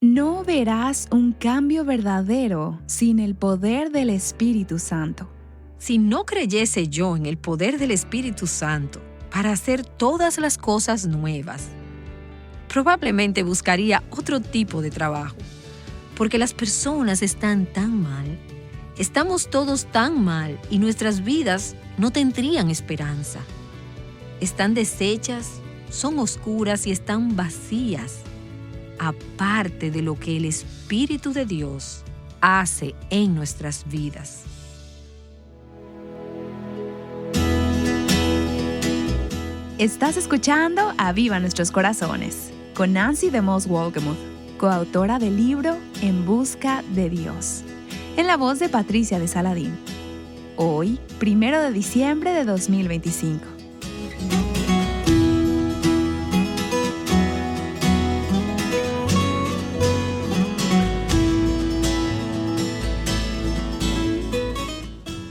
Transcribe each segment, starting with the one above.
No verás un cambio verdadero sin el poder del Espíritu Santo. Si no creyese yo en el poder del Espíritu Santo para hacer todas las cosas nuevas, probablemente buscaría otro tipo de trabajo, porque las personas están tan mal, estamos todos tan mal y nuestras vidas no tendrían esperanza. Están deshechas, son oscuras y están vacías, aparte de lo que el Espíritu de Dios hace en nuestras vidas. Estás escuchando Aviva Nuestros Corazones, con Nancy DeMoss Wolgemuth, coautora del libro En Busca de Dios, en la voz de Patricia de Saladín. Hoy, 1 de diciembre de 2025.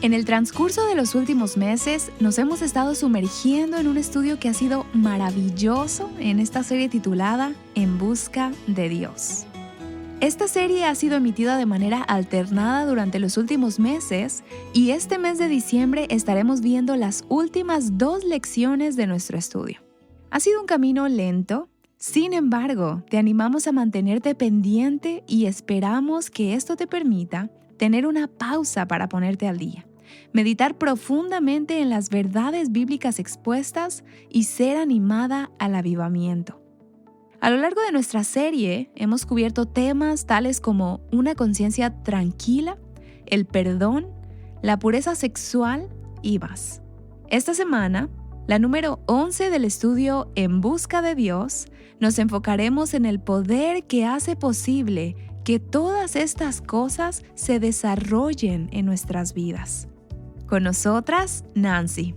En el transcurso de los últimos meses, nos hemos estado sumergiendo en un estudio que ha sido maravilloso en esta serie titulada En Busca de Dios. Esta serie ha sido emitida de manera alternada durante los últimos meses y este mes de diciembre estaremos viendo las últimas 2 lecciones de nuestro estudio. Ha sido un camino lento, sin embargo, te animamos a mantenerte pendiente y esperamos que esto te permita tener una pausa para ponerte al día, meditar profundamente en las verdades bíblicas expuestas y ser animada al avivamiento. A lo largo de nuestra serie hemos cubierto temas tales como una conciencia tranquila, el perdón, la pureza sexual y más. Esta semana, la número 11 del estudio En Busca de Dios, nos enfocaremos en el poder que hace posible que todas estas cosas se desarrollen en nuestras vidas. Con nosotras, Nancy.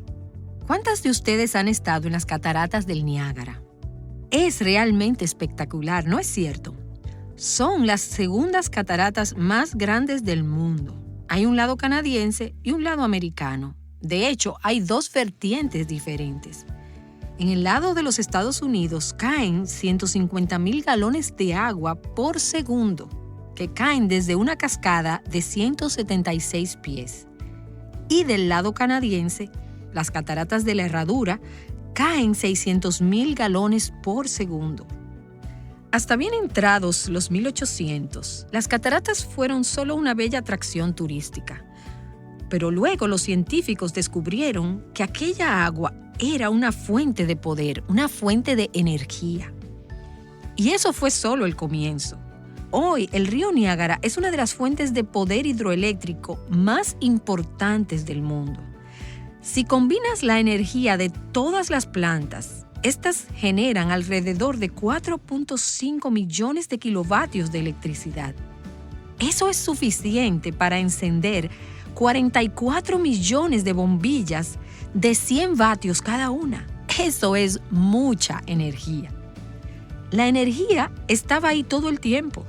¿Cuántas de ustedes han estado en las cataratas del Niágara? Es realmente espectacular, ¿no es cierto? Son las segundas cataratas más grandes del mundo. Hay un lado canadiense y un lado americano. De hecho, hay 2 vertientes diferentes. En el lado de los Estados Unidos caen 150,000 galones de agua por segundo, que caen desde una cascada de 176 pies. Y del lado canadiense, las cataratas de la Herradura caen 600,000 galones por segundo. Hasta bien entrados los 1800, las cataratas fueron solo una bella atracción turística. Pero luego los científicos descubrieron que aquella agua era una fuente de poder, una fuente de energía. Y eso fue solo el comienzo. Hoy, el río Niágara es una de las fuentes de poder hidroeléctrico más importantes del mundo. Si combinas la energía de todas las plantas, estas generan alrededor de 4.5 millones de kilovatios de electricidad. Eso es suficiente para encender 44 millones de bombillas de 100 vatios cada una. Eso es mucha energía. La energía estaba ahí todo el tiempo,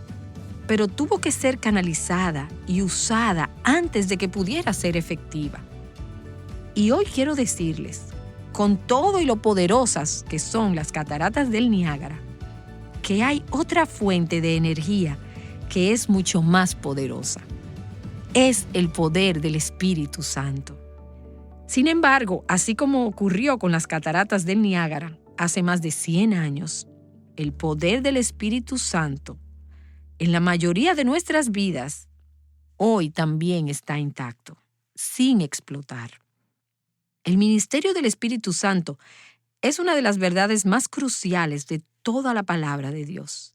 pero tuvo que ser canalizada y usada antes de que pudiera ser efectiva. Y hoy quiero decirles, con todo y lo poderosas que son las cataratas del Niágara, que hay otra fuente de energía que es mucho más poderosa. Es el poder del Espíritu Santo. Sin embargo, así como ocurrió con las cataratas del Niágara hace más de 100 años, el poder del Espíritu Santo en la mayoría de nuestras vidas hoy también está intacto, sin explotar. El ministerio del Espíritu Santo es una de las verdades más cruciales de toda la palabra de Dios.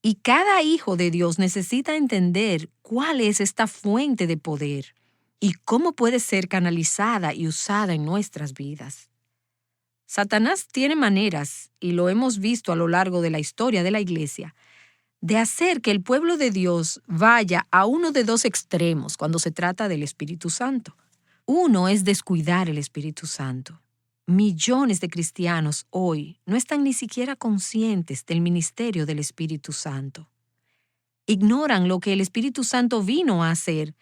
Y cada hijo de Dios necesita entender cuál es esta fuente de poder y cómo puede ser canalizada y usada en nuestras vidas. Satanás tiene maneras, y lo hemos visto a lo largo de la historia de la iglesia, de hacer que el pueblo de Dios vaya a uno de 2 extremos cuando se trata del Espíritu Santo. Uno es descuidar el Espíritu Santo. Millones de cristianos hoy no están ni siquiera conscientes del ministerio del Espíritu Santo. Ignoran lo que el Espíritu Santo vino a hacer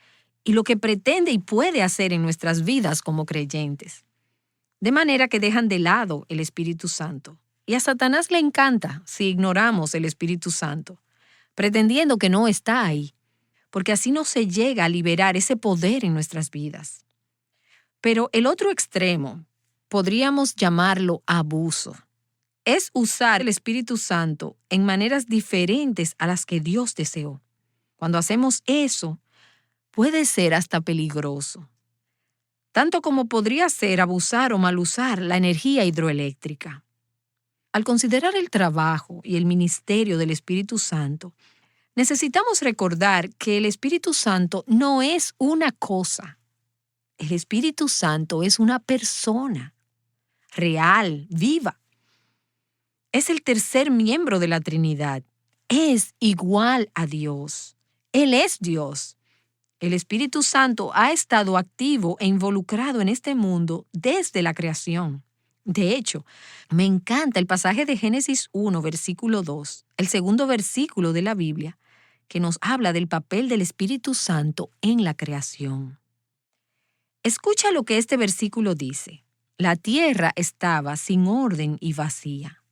y lo que pretende y puede hacer en nuestras vidas como creyentes. De manera que dejan de lado el Espíritu Santo. Y a Satanás le encanta si ignoramos el Espíritu Santo. pretendiendo que no está ahí, porque así no se llega a liberar ese poder en nuestras vidas. Pero el otro extremo, podríamos llamarlo abuso, es usar el Espíritu Santo en maneras diferentes a las que Dios deseó. Cuando hacemos eso, puede ser hasta peligroso, tanto como podría ser abusar o mal usar la energía hidroeléctrica. Al considerar el trabajo y el ministerio del Espíritu Santo, necesitamos recordar que el Espíritu Santo no es una cosa. El Espíritu Santo es una persona, real, viva. Es el tercer miembro de la Trinidad. Es igual a Dios. Él es Dios. El Espíritu Santo ha estado activo e involucrado en este mundo desde la creación. De hecho, me encanta el pasaje de Génesis 1, versículo 2, el segundo versículo de la Biblia, que nos habla del papel del Espíritu Santo en la creación. Escucha lo que este versículo dice. La tierra estaba sin orden y vacía.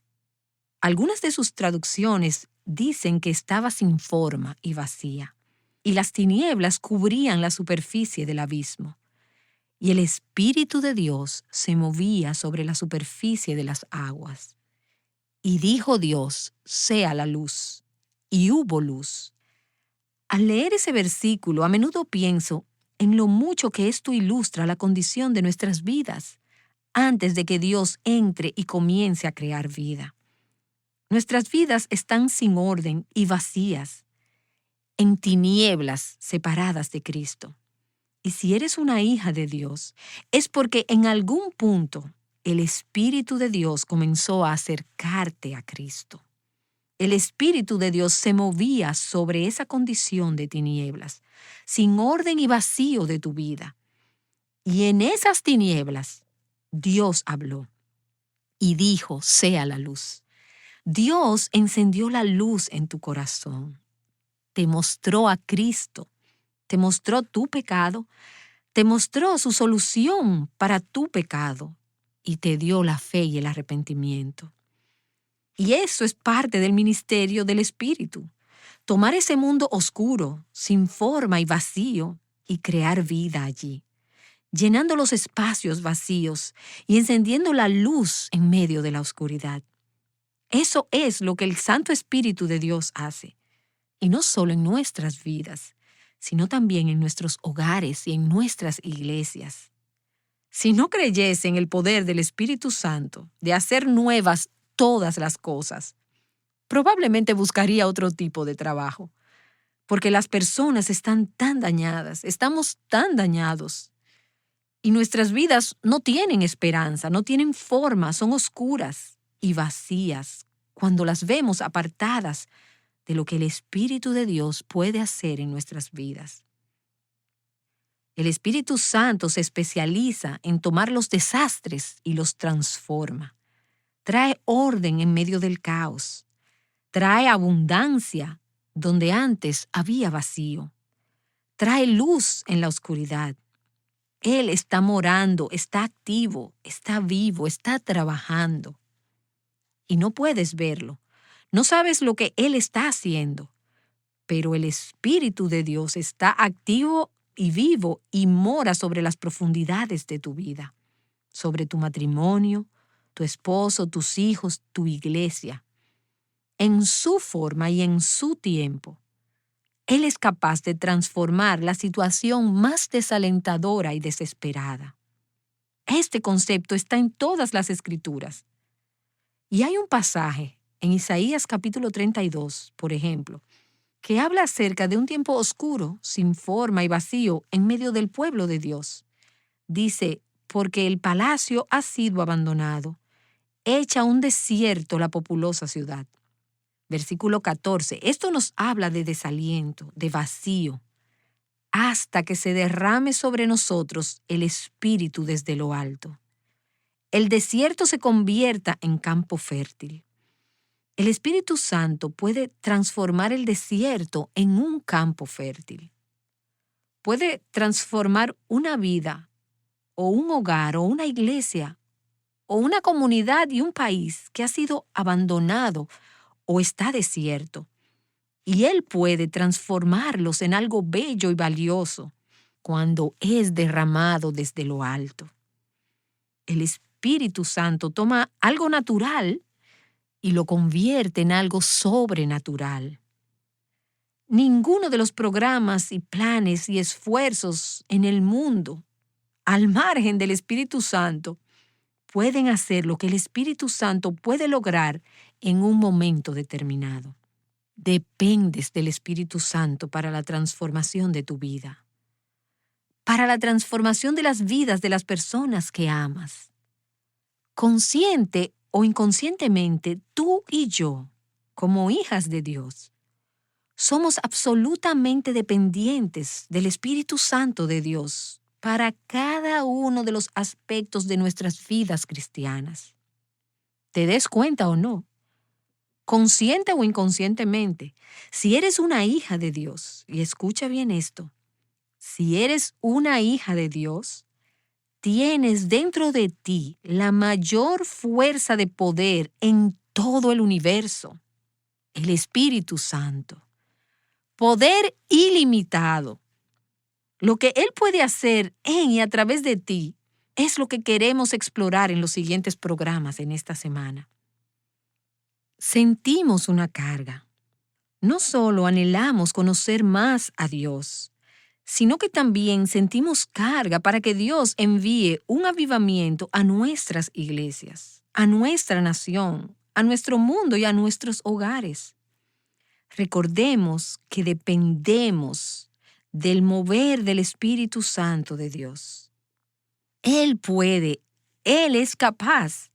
Algunas de sus traducciones dicen que estaba sin forma y vacía, y las tinieblas cubrían la superficie del abismo, y el Espíritu de Dios se movía sobre la superficie de las aguas. Y dijo Dios, sea la luz, y hubo luz. Al leer ese versículo, a menudo pienso en lo mucho que esto ilustra la condición de nuestras vidas antes de que Dios entre y comience a crear vida. Nuestras vidas están sin orden y vacías, en tinieblas separadas de Cristo. Y si eres una hija de Dios, es porque en algún punto el Espíritu de Dios comenzó a acercarte a Cristo. El Espíritu de Dios se movía sobre esa condición de tinieblas, sin orden y vacío de tu vida. Y en esas tinieblas, Dios habló y dijo, sea la luz. Dios encendió la luz en tu corazón. Te mostró a Cristo. Te mostró tu pecado. Te mostró su solución para tu pecado. Y te dio la fe y el arrepentimiento. Y eso es parte del ministerio del Espíritu. Tomar ese mundo oscuro, sin forma y vacío, y crear vida allí, llenando los espacios vacíos y encendiendo la luz en medio de la oscuridad. Eso es lo que el Santo Espíritu de Dios hace. Y no solo en nuestras vidas, sino también en nuestros hogares y en nuestras iglesias. Si no creyese en el poder del Espíritu Santo de hacer nuevas todas las cosas, probablemente buscaría otro tipo de trabajo, porque las personas están tan dañadas, estamos tan dañados, y nuestras vidas no tienen esperanza, no tienen forma, son oscuras y vacías cuando las vemos apartadas de lo que el Espíritu de Dios puede hacer en nuestras vidas. El Espíritu Santo se especializa en tomar los desastres y los transforma. Trae orden en medio del caos. Trae abundancia donde antes había vacío. Trae luz en la oscuridad. Él está morando, está activo, está vivo, está trabajando. Y no puedes verlo. No sabes lo que Él está haciendo. Pero el Espíritu de Dios está activo y vivo y mora sobre las profundidades de tu vida, sobre tu matrimonio, tu esposo, tus hijos, tu iglesia. En su forma y en su tiempo, Él es capaz de transformar la situación más desalentadora y desesperada. Este concepto está en todas las Escrituras. Y hay un pasaje en Isaías capítulo 32, por ejemplo, que habla acerca de un tiempo oscuro, sin forma y vacío en medio del pueblo de Dios. Dice, porque el palacio ha sido abandonado, hecha un desierto la populosa ciudad. Versículo 14, esto nos habla de desaliento, de vacío, hasta que se derrame sobre nosotros el Espíritu desde lo alto. El desierto se convierta en campo fértil. El Espíritu Santo puede transformar el desierto en un campo fértil. Puede transformar una vida, o un hogar, o una iglesia, o una comunidad y un país que ha sido abandonado o está desierto, y Él puede transformarlos en algo bello y valioso cuando es derramado desde lo alto. El Espíritu Santo toma algo natural y lo convierte en algo sobrenatural. Ninguno de los programas y planes y esfuerzos en el mundo, al margen del Espíritu Santo, pueden hacer lo que el Espíritu Santo puede lograr en un momento determinado. Dependes del Espíritu Santo para la transformación de tu vida, para la transformación de las vidas de las personas que amas. Consciente o inconscientemente, tú y yo, como hijas de Dios, somos absolutamente dependientes del Espíritu Santo de Dios para cada uno de los aspectos de nuestras vidas cristianas. ¿Te des cuenta o no? Consciente o inconscientemente, si eres una hija de Dios, y escucha bien esto, si eres una hija de Dios, tienes dentro de ti la mayor fuerza de poder en todo el universo, el Espíritu Santo. Poder ilimitado. Lo que Él puede hacer en y a través de ti es lo que queremos explorar en los siguientes programas en esta semana. Sentimos una carga. No solo anhelamos conocer más a Dios, sino que también sentimos carga para que Dios envíe un avivamiento a nuestras iglesias, a nuestra nación, a nuestro mundo y a nuestros hogares. Recordemos que dependemos del mover del Espíritu Santo de Dios. Él puede, Él es capaz.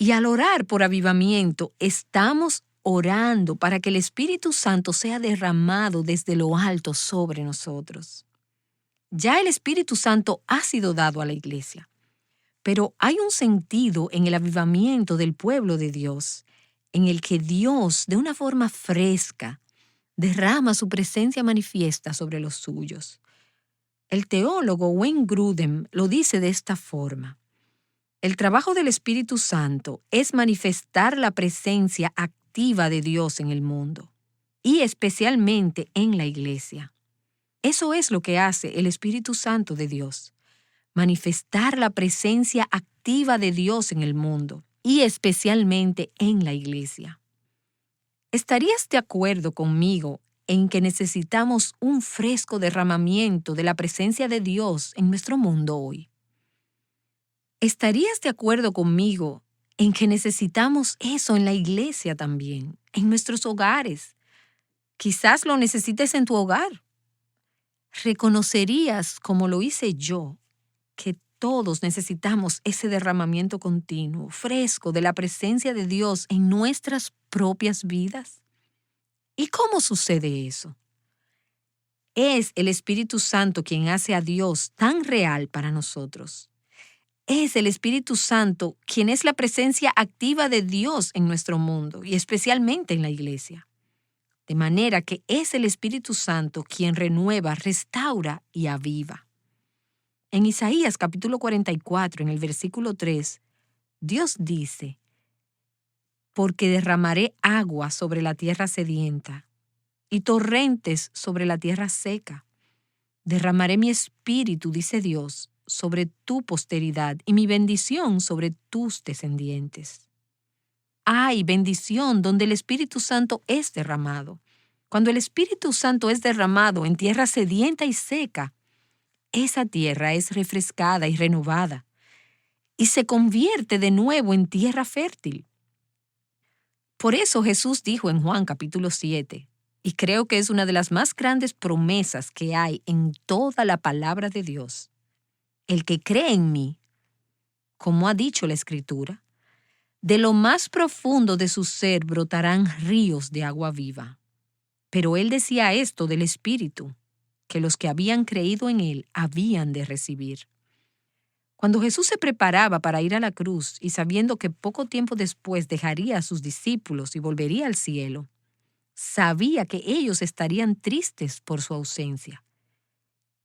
Y al orar por avivamiento, estamos orando para que el Espíritu Santo sea derramado desde lo alto sobre nosotros. Ya el Espíritu Santo ha sido dado a la iglesia, pero hay un sentido en el avivamiento del pueblo de Dios, en el que Dios, de una forma fresca, derrama su presencia manifiesta sobre los suyos. El teólogo Wayne Grudem lo dice de esta forma: el trabajo del Espíritu Santo es manifestar la presencia activa de Dios en el mundo, y especialmente en la iglesia. Eso es lo que hace el Espíritu Santo de Dios, manifestar la presencia activa de Dios en el mundo, y especialmente en la iglesia. ¿Estarías de acuerdo conmigo en que necesitamos un fresco derramamiento de la presencia de Dios en nuestro mundo hoy? ¿Estarías de acuerdo conmigo en que necesitamos eso en la iglesia también, en nuestros hogares? Quizás lo necesites en tu hogar. ¿Reconocerías, como lo hice yo, que todos necesitamos ese derramamiento continuo, fresco de la presencia de Dios en nuestras propias vidas? ¿Y cómo sucede eso? Es el Espíritu Santo quien hace a Dios tan real para nosotros. Es el Espíritu Santo quien es la presencia activa de Dios en nuestro mundo y especialmente en la iglesia. De manera que es el Espíritu Santo quien renueva, restaura y aviva. En Isaías capítulo 44, en el versículo 3, Dios dice: porque derramaré agua sobre la tierra sedienta y torrentes sobre la tierra seca. Derramaré mi espíritu, dice Dios, sobre tu posteridad y mi bendición sobre tus descendientes. Hay bendición donde el Espíritu Santo es derramado. Cuando el Espíritu Santo es derramado en tierra sedienta y seca, esa tierra es refrescada y renovada y se convierte de nuevo en tierra fértil. Por eso Jesús dijo en Juan capítulo 7, y creo que es una de las más grandes promesas que hay en toda la palabra de Dios: el que cree en mí, como ha dicho la Escritura, de lo más profundo de su ser brotarán ríos de agua viva. Pero él decía esto del Espíritu, que los que habían creído en él habían de recibir. Cuando Jesús se preparaba para ir a la cruz y sabiendo que poco tiempo después dejaría a sus discípulos y volvería al cielo, sabía que ellos estarían tristes por su ausencia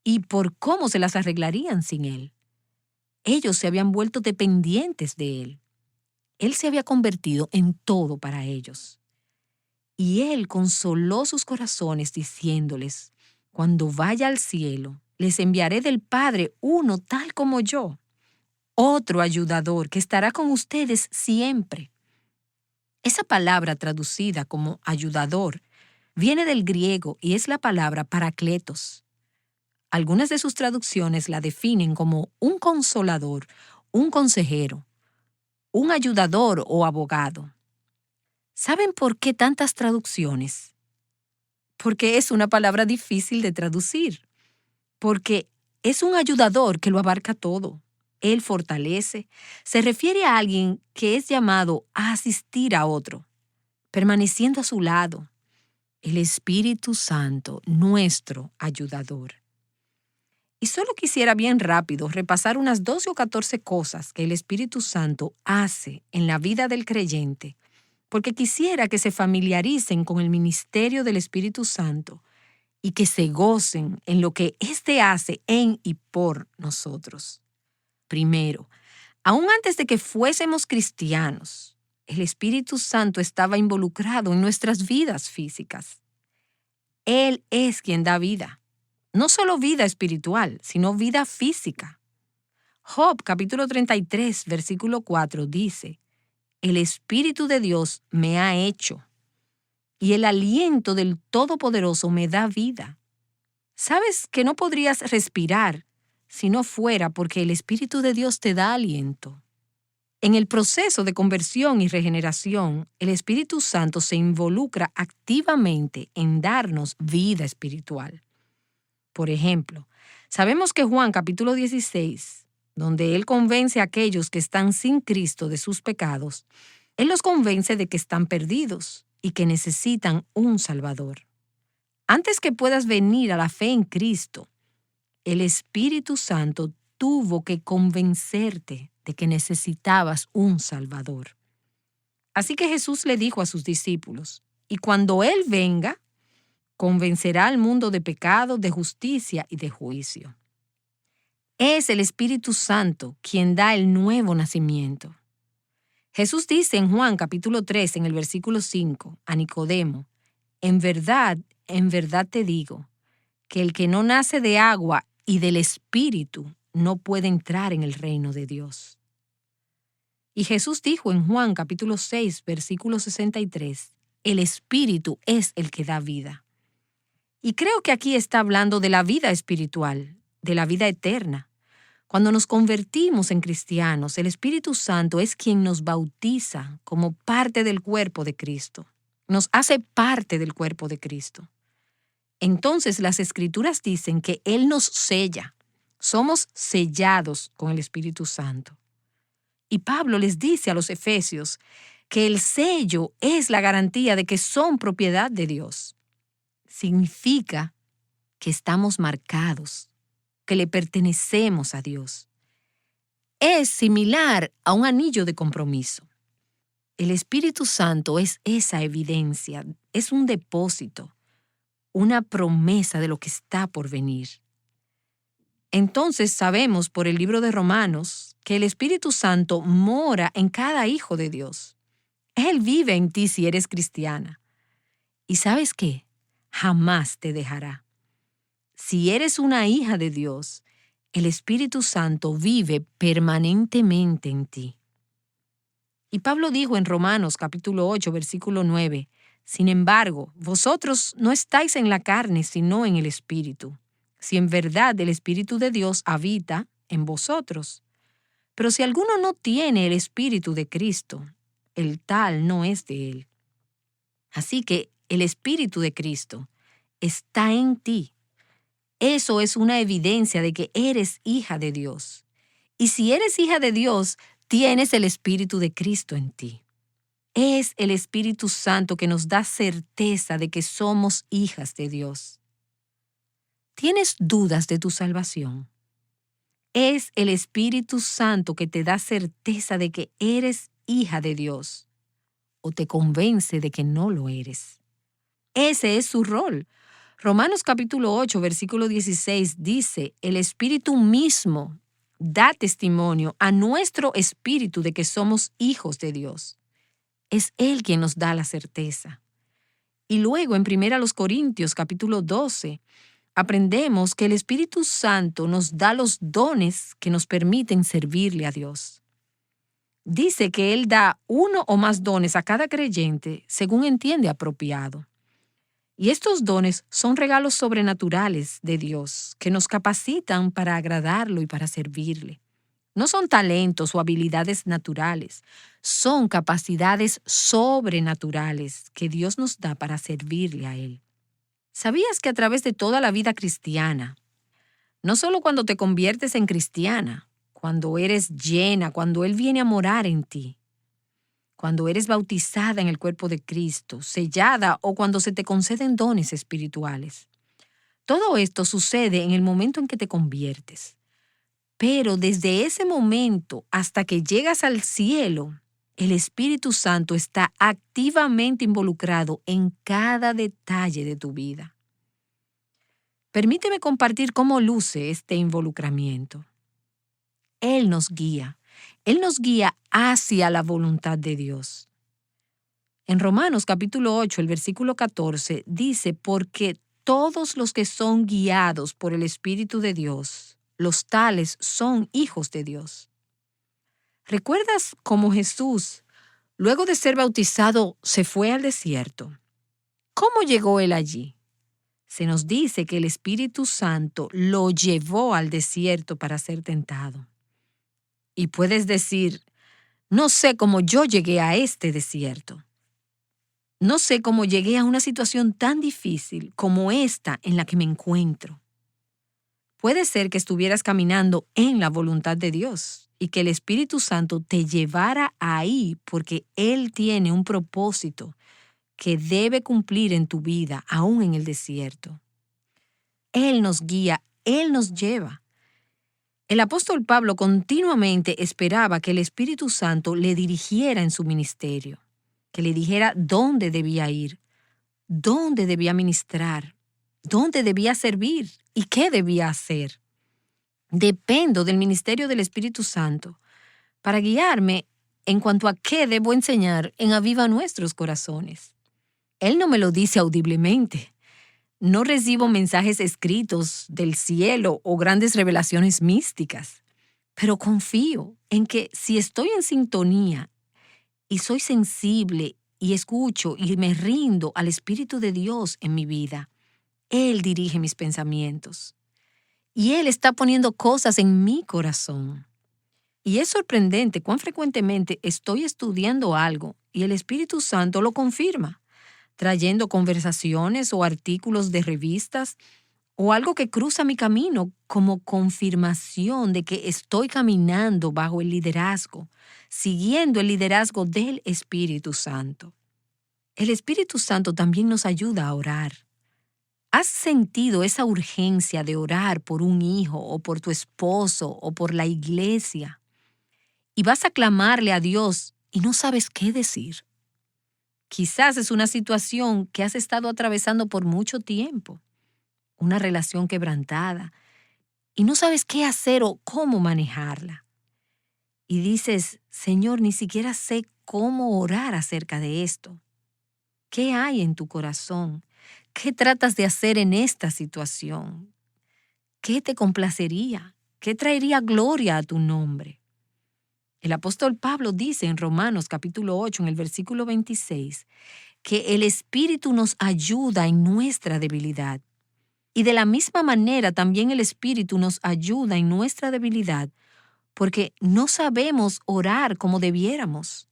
y por cómo se las arreglarían sin él. Ellos se habían vuelto dependientes de él. Él se había convertido en todo para ellos. Y Él consoló sus corazones diciéndoles: cuando vaya al cielo, les enviaré del Padre uno tal como yo, otro ayudador que estará con ustedes siempre. Esa palabra traducida como ayudador viene del griego y es la palabra parakletos. Algunas de sus traducciones la definen como un consolador, un consejero, un ayudador o abogado. ¿Saben por qué tantas traducciones? Porque es una palabra difícil de traducir. Porque es un ayudador que lo abarca todo. Él fortalece. Se refiere a alguien que es llamado a asistir a otro, permaneciendo a su lado. El Espíritu Santo, nuestro ayudador. Y solo quisiera bien rápido repasar unas 12 o 14 cosas que el Espíritu Santo hace en la vida del creyente, porque quisiera que se familiaricen con el ministerio del Espíritu Santo y que se gocen en lo que éste hace en y por nosotros. Primero, aún antes de que fuésemos cristianos, el Espíritu Santo estaba involucrado en nuestras vidas físicas. Él es quien da vida. No solo vida espiritual, sino vida física. Job capítulo 33, versículo 4 dice: el Espíritu de Dios me ha hecho, y el aliento del Todopoderoso me da vida. ¿Sabes que no podrías respirar si no fuera porque el Espíritu de Dios te da aliento? En el proceso de conversión y regeneración, el Espíritu Santo se involucra activamente en darnos vida espiritual. Por ejemplo, sabemos que Juan capítulo 16, donde Él convence a aquellos que están sin Cristo de sus pecados, Él los convence de que están perdidos y que necesitan un Salvador. Antes que puedas venir a la fe en Cristo, el Espíritu Santo tuvo que convencerte de que necesitabas un Salvador. Así que Jesús le dijo a sus discípulos: y cuando Él venga, convencerá al mundo de pecado, de justicia y de juicio. Es el Espíritu Santo quien da el nuevo nacimiento. Jesús dice en Juan capítulo 3, en el versículo 5, a Nicodemo: en verdad te digo, que el que no nace de agua y del Espíritu no puede entrar en el reino de Dios. Y Jesús dijo en Juan capítulo 6, versículo 63, el Espíritu es el que da vida. Y creo que aquí está hablando de la vida espiritual, de la vida eterna. Cuando nos convertimos en cristianos, el Espíritu Santo es quien nos bautiza como parte del cuerpo de Cristo. Nos hace parte del cuerpo de Cristo. Entonces las Escrituras dicen que Él nos sella. Somos sellados con el Espíritu Santo. Y Pablo les dice a los efesios que el sello es la garantía de que son propiedad de Dios. Significa que estamos marcados, que le pertenecemos a Dios. Es similar a un anillo de compromiso. El Espíritu Santo es esa evidencia, es un depósito, una promesa de lo que está por venir. Entonces sabemos por el libro de Romanos que el Espíritu Santo mora en cada hijo de Dios. Él vive en ti si eres cristiana. ¿Y sabes qué? Jamás te dejará. Si eres una hija de Dios, el Espíritu Santo vive permanentemente en ti. Y Pablo dijo en Romanos capítulo 8, versículo 9, sin embargo, vosotros no estáis en la carne, sino en el Espíritu, si en verdad el Espíritu de Dios habita en vosotros. Pero si alguno no tiene el Espíritu de Cristo, el tal no es de él. Así que el Espíritu de Cristo está en ti. Eso es una evidencia de que eres hija de Dios. Y si eres hija de Dios, tienes el Espíritu de Cristo en ti. Es el Espíritu Santo que nos da certeza de que somos hijas de Dios. ¿Tienes dudas de tu salvación? Es el Espíritu Santo que te da certeza de que eres hija de Dios, o te convence de que no lo eres. Ese es su rol. Romanos capítulo 8, versículo 16 dice, el Espíritu mismo da testimonio a nuestro espíritu de que somos hijos de Dios. Es Él quien nos da la certeza. Y luego en 1 Corintios capítulo 12, aprendemos que el Espíritu Santo nos da los dones que nos permiten servirle a Dios. Dice que Él da uno o más dones a cada creyente según entiende apropiado. Y estos dones son regalos sobrenaturales de Dios que nos capacitan para agradarlo y para servirle. No son talentos o habilidades naturales, son capacidades sobrenaturales que Dios nos da para servirle a Él. ¿Sabías que a través de toda la vida cristiana, no solo cuando te conviertes en cristiana, cuando eres llena, cuando Él viene a morar en ti, cuando eres bautizada en el cuerpo de Cristo, sellada o cuando se te conceden dones espirituales? Todo esto sucede en el momento en que te conviertes. Pero desde ese momento hasta que llegas al cielo, el Espíritu Santo está activamente involucrado en cada detalle de tu vida. Permíteme compartir cómo luce este involucramiento. Él nos guía hacia la voluntad de Dios. En Romanos capítulo 8, el versículo 14, dice, porque todos los que son guiados por el Espíritu de Dios, los tales son hijos de Dios. ¿Recuerdas cómo Jesús, luego de ser bautizado, se fue al desierto? ¿Cómo llegó Él allí? Se nos dice que el Espíritu Santo lo llevó al desierto para ser tentado. Y puedes decir, no sé cómo yo llegué a este desierto. No sé cómo llegué a una situación tan difícil como esta en la que me encuentro. Puede ser que estuvieras caminando en la voluntad de Dios y que el Espíritu Santo te llevara ahí porque Él tiene un propósito que debe cumplir en tu vida, aún en el desierto. Él nos guía, Él nos lleva. El apóstol Pablo continuamente esperaba que el Espíritu Santo le dirigiera en su ministerio, que le dijera dónde debía ir, dónde debía ministrar, dónde debía servir y qué debía hacer. Dependo del ministerio del Espíritu Santo para guiarme en cuanto a qué debo enseñar en Aviva Nuestros Corazones. Él no me lo dice audiblemente. No recibo mensajes escritos del cielo o grandes revelaciones místicas, pero confío en que si estoy en sintonía y soy sensible y escucho y me rindo al Espíritu de Dios en mi vida, Él dirige mis pensamientos. Y Él está poniendo cosas en mi corazón. Y es sorprendente cuán frecuentemente estoy estudiando algo y el Espíritu Santo lo confirma, trayendo conversaciones o artículos de revistas o algo que cruza mi camino como confirmación de que estoy caminando bajo el liderazgo, siguiendo el liderazgo del Espíritu Santo. El Espíritu Santo también nos ayuda a orar. ¿Has sentido esa urgencia de orar por un hijo o por tu esposo o por la iglesia? Y vas a clamarle a Dios y no sabes qué decir. Quizás es una situación que has estado atravesando por mucho tiempo, una relación quebrantada, y no sabes qué hacer o cómo manejarla. Y dices, Señor, ni siquiera sé cómo orar acerca de esto. ¿Qué hay en tu corazón? ¿Qué tratas de hacer en esta situación? ¿Qué te complacería? ¿Qué traería gloria a tu nombre? El apóstol Pablo dice en Romanos capítulo 8, en el versículo 26, que el Espíritu nos ayuda en nuestra debilidad. Y de la misma manera también el Espíritu nos ayuda en nuestra debilidad, porque no sabemos orar como debiéramos.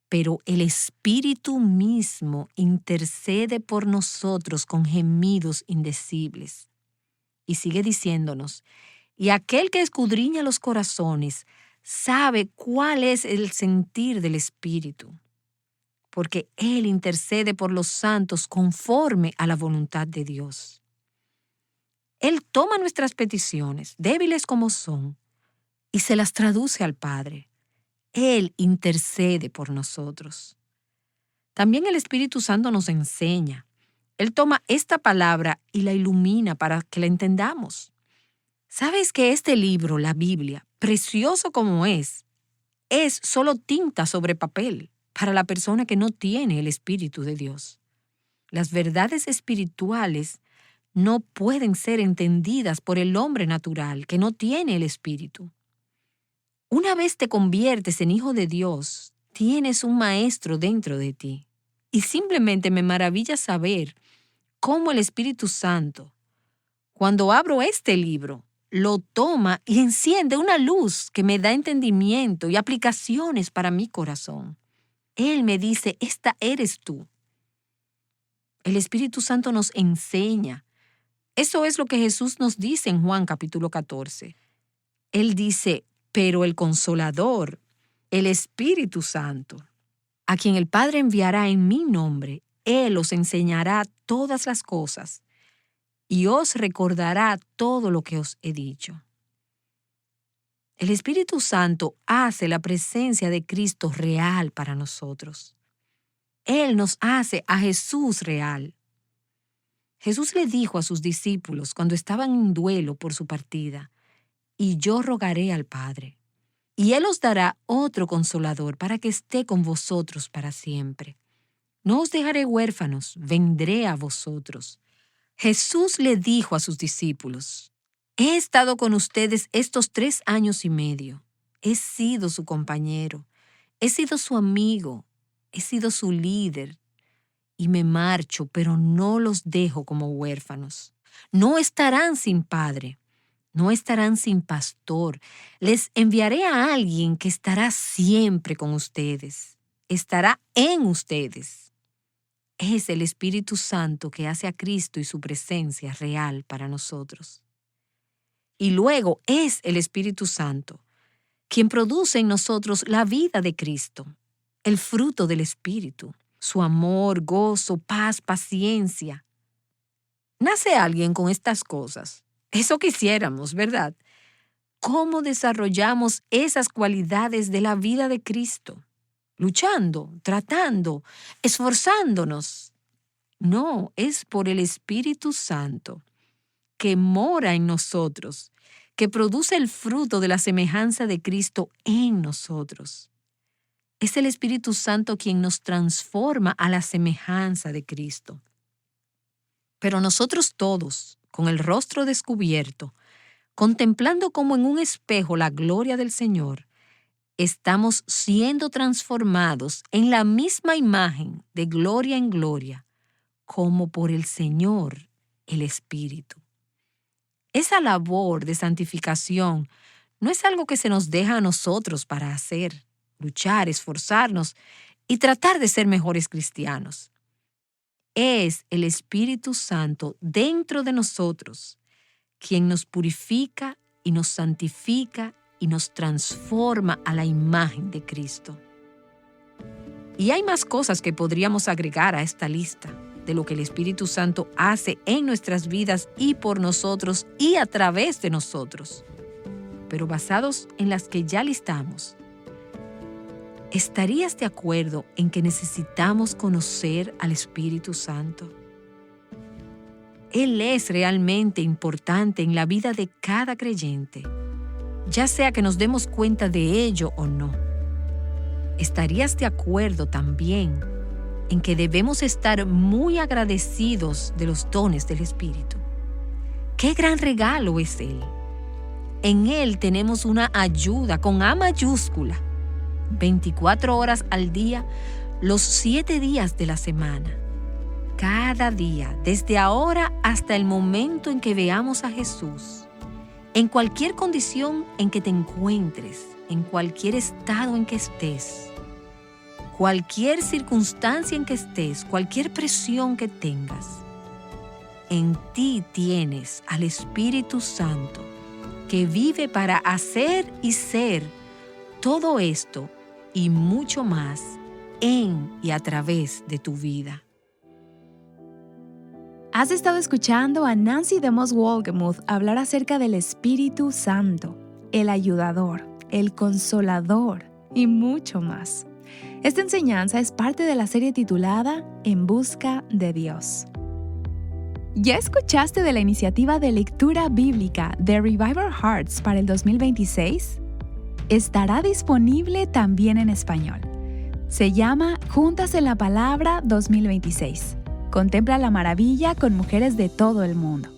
Pero el Espíritu mismo intercede por nosotros con gemidos indecibles. Y sigue diciéndonos, y aquel que escudriña los corazones sabe cuál es el sentir del Espíritu, porque Él intercede por los santos conforme a la voluntad de Dios. Él toma nuestras peticiones, débiles como son, y se las traduce al Padre. Él intercede por nosotros. También el Espíritu Santo nos enseña. Él toma esta palabra y la ilumina para que la entendamos. ¿Sabes que este libro, la Biblia, precioso como es solo tinta sobre papel para la persona que no tiene el Espíritu de Dios? las verdades espirituales no pueden ser entendidas por el hombre natural que no tiene el Espíritu. Una vez te conviertes en hijo de Dios, tienes un maestro dentro de ti. Y simplemente me maravilla saber cómo el Espíritu Santo, cuando abro este libro, lo toma y enciende una luz que me da entendimiento y aplicaciones para mi corazón. Él me dice, esta eres tú. El Espíritu Santo nos enseña. Eso es lo que Jesús nos dice en Juan capítulo 14. Él dice, pero el Consolador, el Espíritu Santo, a quien el Padre enviará en mi nombre, Él os enseñará todas las cosas y os recordará todo lo que os he dicho. El Espíritu Santo hace la presencia de Cristo real para nosotros. Él nos hace a Jesús real. Jesús le dijo a sus discípulos cuando estaban en duelo por su partida, y yo rogaré al Padre, y Él os dará otro Consolador para que esté con vosotros para siempre. No os dejaré huérfanos, vendré a vosotros. Jesús le dijo a sus discípulos, he estado con ustedes estos 3 años y medio. He sido su compañero, he sido su amigo, he sido su líder. Y me marcho, pero no los dejo como huérfanos. No estarán sin padre, no estarán sin pastor. Les enviaré a alguien que estará siempre con ustedes, estará en ustedes. Es el Espíritu Santo que hace a Cristo y su presencia real para nosotros. Y luego es el Espíritu Santo quien produce en nosotros la vida de Cristo, el fruto del Espíritu. Su amor, gozo, paz, paciencia. ¿Nace alguien con estas cosas? Eso quisiéramos, ¿verdad? ¿Cómo desarrollamos esas cualidades de la vida de Cristo? Luchando, tratando, esforzándonos. No, es por el Espíritu Santo que mora en nosotros, que produce el fruto de la semejanza de Cristo en nosotros. Es el Espíritu Santo quien nos transforma a la semejanza de Cristo. Pero nosotros todos, con el rostro descubierto, contemplando como en un espejo la gloria del Señor, estamos siendo transformados en la misma imagen de gloria en gloria, como por el Señor, el Espíritu. Esa labor de santificación no es algo que se nos deja a nosotros para hacer. Luchar, esforzarnos y tratar de ser mejores cristianos. Es el Espíritu Santo dentro de nosotros quien nos purifica y nos santifica y nos transforma a la imagen de Cristo. Y hay más cosas que podríamos agregar a esta lista de lo que el Espíritu Santo hace en nuestras vidas y por nosotros y a través de nosotros. Pero basados en las que ya listamos, ¿estarías de acuerdo en que necesitamos conocer al Espíritu Santo? Él es realmente importante en la vida de cada creyente, ya sea que nos demos cuenta de ello o no. ¿Estarías de acuerdo también en que debemos estar muy agradecidos de los dones del Espíritu? ¡Qué gran regalo es Él! En Él tenemos una ayuda con A mayúscula, 24 horas al día, los 7 días de la semana. Cada día, desde ahora hasta el momento en que veamos a Jesús. En cualquier condición en que te encuentres, en cualquier estado en que estés, cualquier circunstancia en que estés, cualquier presión que tengas, en ti tienes al Espíritu Santo que vive para hacer y ser todo esto y mucho más en y a través de tu vida. Has estado escuchando a Nancy DeMoss Wolgemuth hablar acerca del Espíritu Santo, el ayudador, el consolador y mucho más. Esta enseñanza es parte de la serie titulada En Busca de Dios. ¿Ya escuchaste de la iniciativa de lectura bíblica de Revival Hearts para el 2026? Estará disponible también en español. Se llama Juntas en la Palabra 2026. Contempla la maravilla con mujeres de todo el mundo.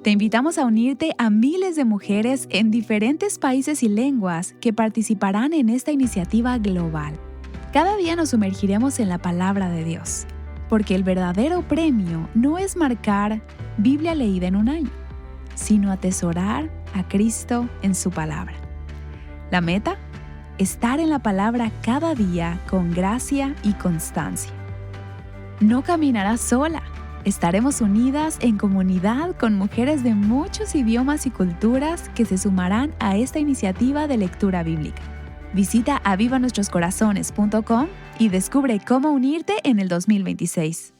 Te invitamos a unirte a miles de mujeres en diferentes países y lenguas que participarán en esta iniciativa global. Cada día nos sumergiremos en la palabra de Dios, porque el verdadero premio no es marcar Biblia leída en un año, sino atesorar a Cristo en su palabra. La meta: estar en la palabra cada día con gracia y constancia. No caminarás sola. Estaremos unidas en comunidad con mujeres de muchos idiomas y culturas que se sumarán a esta iniciativa de lectura bíblica. Visita avivanuestroscorazones.com y descubre cómo unirte en el 2026.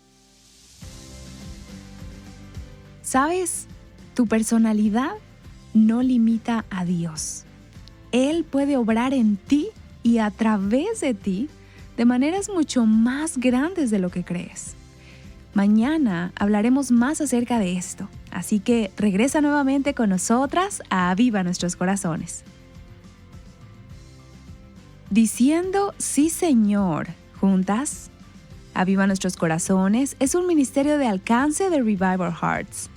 ¿Sabes? Tu personalidad no limita a Dios. Él puede obrar en ti y a través de ti de maneras mucho más grandes de lo que crees. Mañana hablaremos más acerca de esto, así que regresa nuevamente con nosotras a Aviva Nuestros Corazones. Diciendo sí, Señor, juntas. Aviva Nuestros Corazones es un ministerio de alcance de Revive Our Hearts.